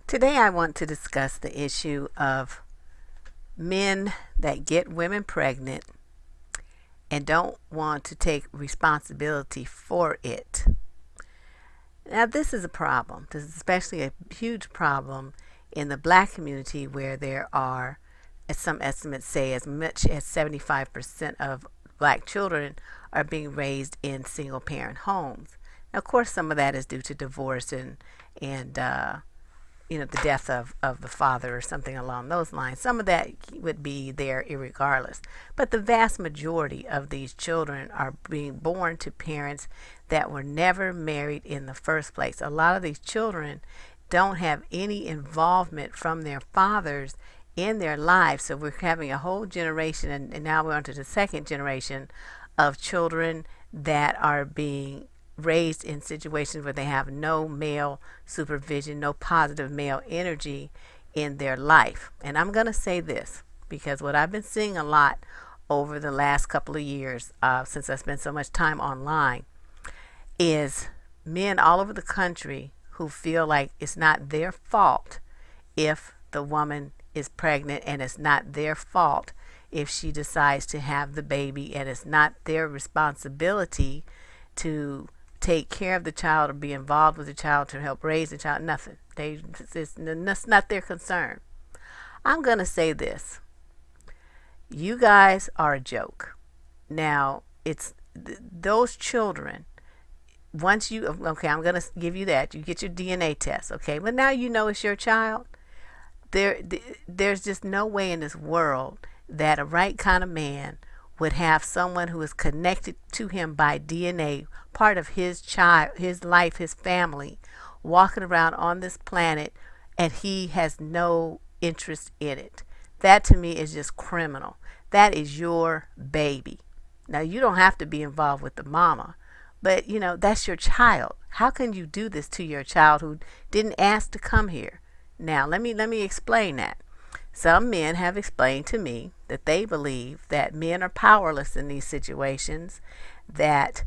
Today I want to discuss the issue of men that get women pregnant and don't want to take responsibility for it. Now this is a problem. This is especially a huge problem in the black community, where there are, as some estimates say, as much as 75% of black children are being raised in single parent homes. Now, of course, some of that is due to divorce and the death of the father or something along those lines. Some of that would be there irregardless. But the vast majority of these children are being born to parents that were never married in the first place. A lot of these children don't have any involvement from their fathers in their lives. So we're having a whole generation, and now we're on to the second generation of children that are being raised in situations where they have no male supervision, no positive male energy in their life. And I'm going to say this because what I've been seeing a lot over the last couple of years, since I spent so much time online, is men all over the country who feel like it's not their fault if the woman is pregnant, and it's not their fault if she decides to have the baby, and it's not their responsibility to take care of the child or be involved with the child to help raise the child. Nothing. That's not their concern. I'm going to say this. You guys are a joke. Now, it's those children, once you, okay, I'm going to give you that. You get your DNA test, okay? But now you know it's your child. There's just no way in this world that a right kind of man would have someone who is connected to him by DNA, part of his child, his life, his family, walking around on this planet, and he has no interest in it. That to me is just criminal. That is your baby. Now, you don't have to be involved with the mama, but that's your child. How can you do this to your child who didn't ask to come here? Now, let me explain that. Some men have explained to me that they believe that men are powerless in these situations, that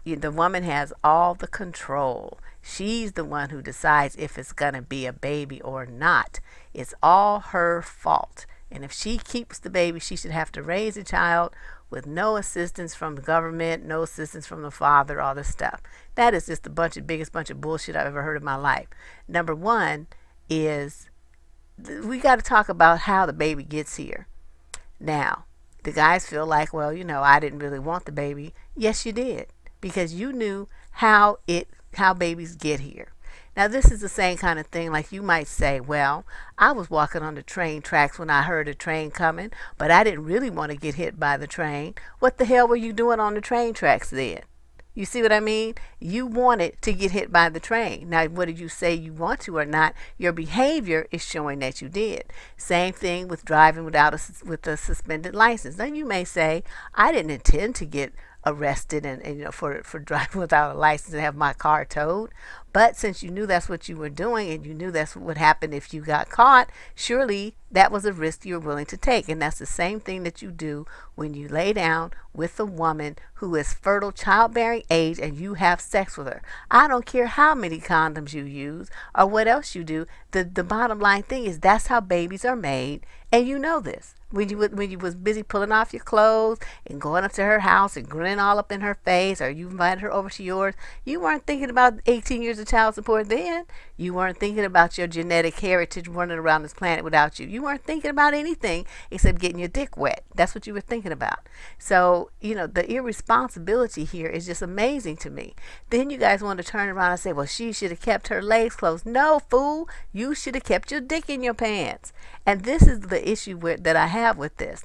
the woman has all the control. She's the one who decides if it's going to be a baby or not. It's all her fault. And if she keeps the baby, she should have to raise a child with no assistance from the government, no assistance from the father, all this stuff. That is just the biggest bunch of bullshit I've ever heard in my life. Number one is, we got to talk about how the baby gets here. Now, the guys feel like, well, I didn't really want the baby. Yes, you did, because you knew how babies get here. Now, this is the same kind of thing, like you might say, well, I was walking on the train tracks when I heard a train coming, but I didn't really want to get hit by the train. What the hell were you doing on the train tracks then? You see what I mean? You wanted to get hit by the train. Now, whether you say you want to or not, your behavior is showing that you did. Same thing with driving with a suspended license. Now, you may say, I didn't intend to get arrested and for driving without a license and have my car towed. But since you knew that's what you were doing, and you knew that's what would happen if you got caught, surely that was a risk you were willing to take. And that's the same thing that you do when you lay down with a woman who is fertile, childbearing age, and you have sex with her. I don't care how many condoms you use or what else you do. The bottom line thing is, that's how babies are made, and you know this. When you was busy pulling off your clothes and going up to her house and grinning all up in her face, or you invited her over to yours, you weren't thinking about 18 years of child support then. You weren't thinking about your genetic heritage running around this planet without you. You weren't thinking about anything except getting your dick wet. That's what you were thinking about. So, the irresponsibility here is just amazing to me. Then you guys want to turn around and say, well, she should have kept her legs closed. No, fool. You should have kept your dick in your pants. And this is the issue that I have with this.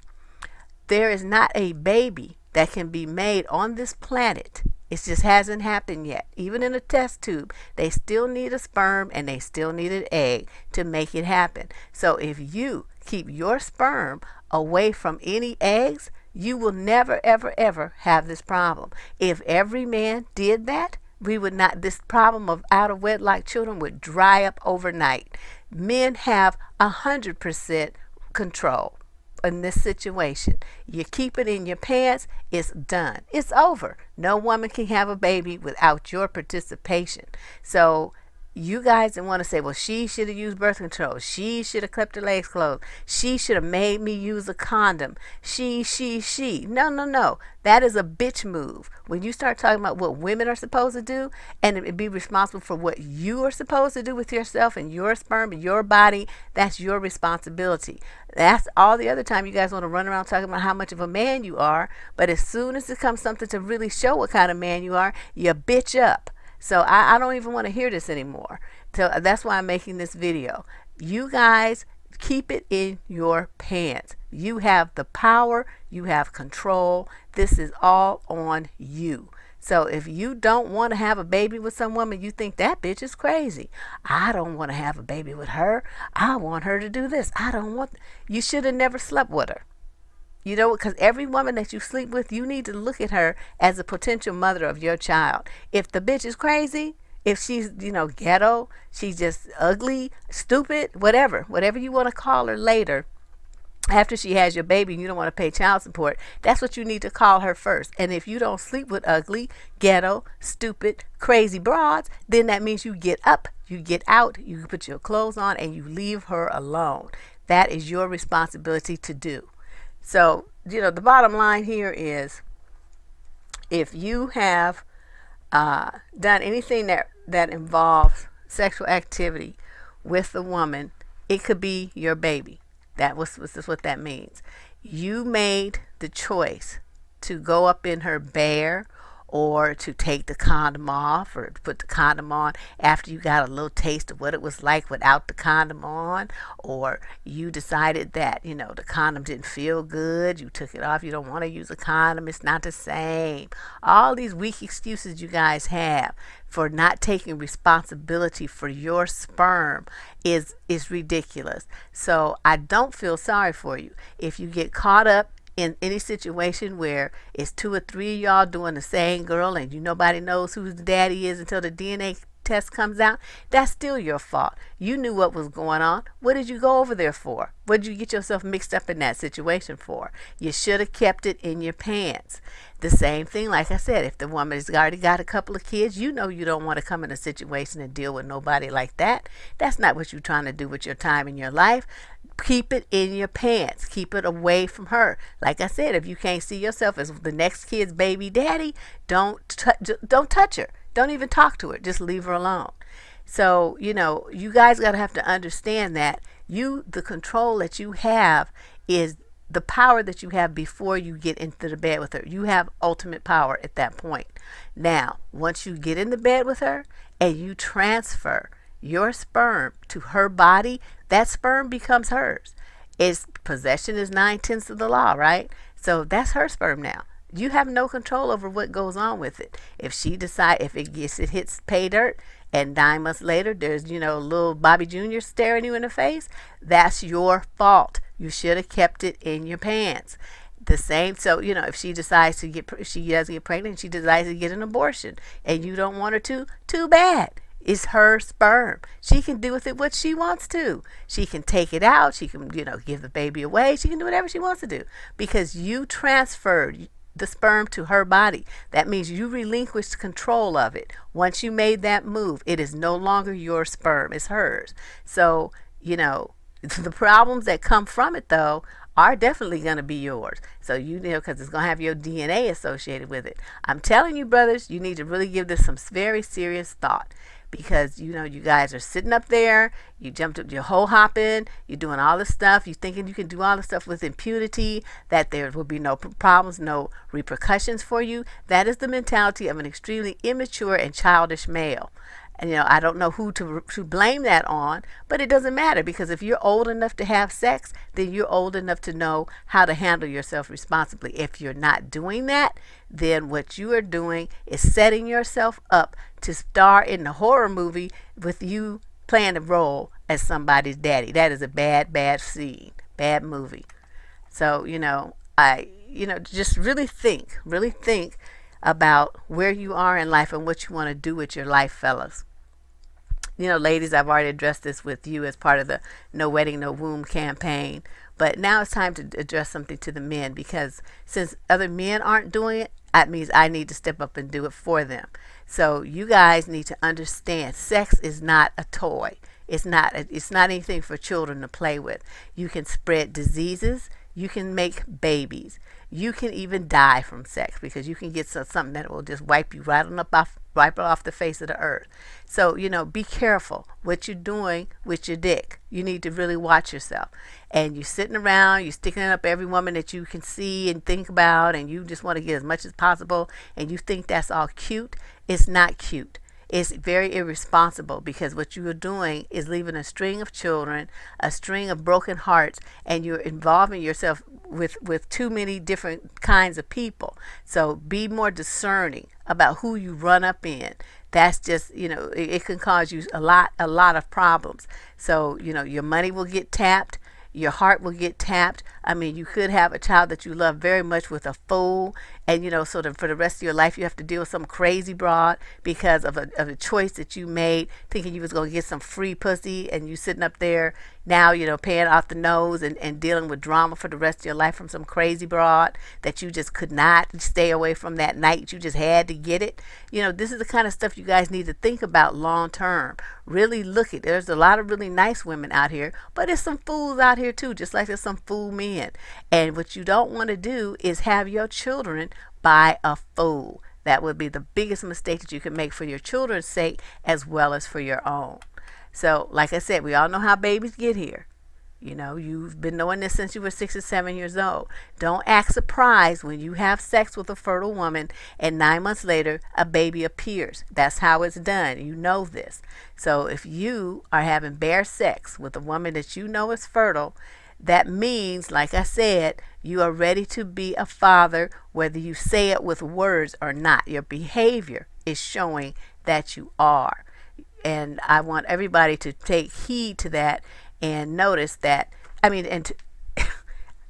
There is not a baby that can be made on this planet. It just hasn't happened yet. Even in a test tube, they still need a sperm and they still need an egg to make it happen. So if you keep your sperm away from any eggs, you will never, ever, ever have this problem. If every man did that, this problem of out of wedlock children would dry up overnight. Men have 100% control in this situation. You keep it in your pants, it's done. It's over. No woman can have a baby without your participation. So you guys didn't want to say, well, she should have used birth control. She should have kept her legs closed. She should have made me use a condom. She. No, no, no. That is a bitch move. When you start talking about what women are supposed to do and be responsible for what you are supposed to do with yourself and your sperm and your body, that's your responsibility. That's all the other time you guys want to run around talking about how much of a man you are. But as soon as it comes something to really show what kind of man you are, you bitch up. So I don't even want to hear this anymore. So that's why I'm making this video. You guys, keep it in your pants. You have the power. You have control. This is all on you. So if you don't want to have a baby with some woman, you think that bitch is crazy. I don't want to have a baby with her. I want her to do this. I don't want. You should have never slept with her. You know, because every woman that you sleep with, you need to look at her as a potential mother of your child. If the bitch is crazy, if she's, ghetto, she's just ugly, stupid, whatever you want to call her later, after she has your baby and you don't want to pay child support, that's what you need to call her first. And if you don't sleep with ugly, ghetto, stupid, crazy broads, then that means you get up, you get out, you put your clothes on, and you leave her alone. That is your responsibility to do. So, the bottom line here is, if you have done anything that involves sexual activity with a woman, it could be your baby. This is what that means. You made the choice to go up in her bare, or to take the condom off, or to put the condom on after you got a little taste of what it was like without the condom on, or you decided that, the condom didn't feel good, you took it off, you don't want to use a condom, it's not the same. All these weak excuses you guys have for not taking responsibility for your sperm is ridiculous. So I don't feel sorry for you. If you get caught up in any situation where it's 2 or 3 of y'all doing the same girl and nobody knows who the daddy is until the DNA test comes out, that's still your fault. You knew what was going on. What did you go over there for? What did you get yourself mixed up in that situation for? You should have kept it in your pants. The same thing, like I said, if the woman has already got a couple of kids, you don't want to come in a situation and deal with nobody like that. That's not what you're trying to do with your time in your life. Keep it in your pants. Keep it away from her. Like I said, if you can't see yourself as the next kid's baby daddy, don't touch her. Don't even talk to her. Just leave her alone. So, you guys got to have to understand that the control that you have is the power that you have before you get into the bed with her. You have ultimate power at that point. Now, once you get in the bed with her and you transfer your sperm to her body, that sperm becomes hers. Its possession is 9/10 of the law, right? So that's her sperm now. You have no control over what goes on with it. If she decides, if it hits pay dirt, and 9 months later there's little Bobby Jr. staring you in the face, that's your fault. You should have kept it in your pants. The same. So if she decides to if she doesn't get pregnant, she decides to get an abortion, and you don't want her to, too bad. It's her sperm. She can do with it what she wants to. She can take it out. She can, give the baby away. She can do whatever she wants to do, because you transferred the sperm to her body. That means you relinquished control of it. Once you made that move, it is no longer your sperm. It's hers. So, the problems that come from it, though, are definitely going to be yours. So, because it's going to have your DNA associated with it. I'm telling you, brothers, you need to really give this some very serious thought. Because you guys are sitting up there, you jumped up, you're hole hopping, you're doing all this stuff, you're thinking you can do all this stuff with impunity, that there will be no problems, no repercussions for you. That is the mentality of an extremely immature and childish male. And I don't know who to blame that on, but it doesn't matter, because if you're old enough to have sex, then you're old enough to know how to handle yourself responsibly. If you're not doing that, then what you are doing is setting yourself up to star in the horror movie with you playing the role as somebody's daddy. That is a bad scene, bad movie. So, just really think about where you are in life and what you want to do with your life, fellas. Ladies, I've already addressed this with you as part of the No Wedding, No Womb campaign. But now it's time to address something to the men, because since other men aren't doing it, that means I need to step up and do it for them. So you guys need to understand, sex is not a toy. It's not anything for children to play with. You can spread diseases, you can make babies. You can even die from sex, because you can get something that will just wipe you wipe it off the face of the earth. So, be careful what you're doing with your dick. You need to really watch yourself. And you're sitting around, you're sticking it up every woman that you can see and think about, and you just want to get as much as possible, and you think that's all cute. It's not cute. It's very irresponsible, because what you are doing is leaving a string of children, a string of broken hearts, and you're involving yourself with too many different kinds of people. So be more discerning about who you run up in. That's just, it can cause you a lot of problems. So, your money will get tapped. Your heart will get tapped. I mean, you could have a child that you love very much with a fool, and so for the rest of your life you have to deal with some crazy broad because of a choice that you made, thinking you was going to get some free pussy, and you sitting up there now, paying out the nose and dealing with drama for the rest of your life from some crazy broad that you just could not stay away from that night. You just had to get it. This is the kind of stuff you guys need to think about long term. Really look at, there's a lot of really nice women out here, but there's some fools out here too, just like there's some fool men. And what you don't want to do is have your children by a fool. That would be the biggest mistake that you can make for your children's sake as well as for your own. So, like I said, we all know how babies get here. You've been knowing this since you were 6 or 7 years old. Don't act surprised when you have sex with a fertile woman and 9 months later a baby appears. That's how it's done. You know this. So if you are having bare sex with a woman that you know is fertile, that means, like I said, you are ready to be a father, whether you say it with words or not. Your behavior is showing that you are. And I want everybody to take heed to that and notice that,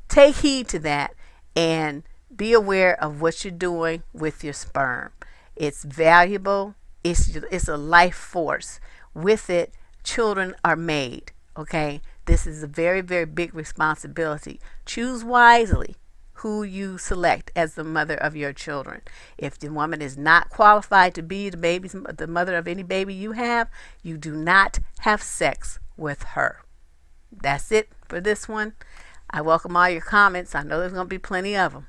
take heed to that and be aware of what you're doing with your sperm. It's valuable. It's a life force. With it, children are made. Okay? This is a very, very big responsibility. Choose wisely who you select as the mother of your children. If the woman is not qualified to be the mother of any baby you have, you do not have sex with her. That's it for this one. I welcome all your comments. I know there's going to be plenty of them.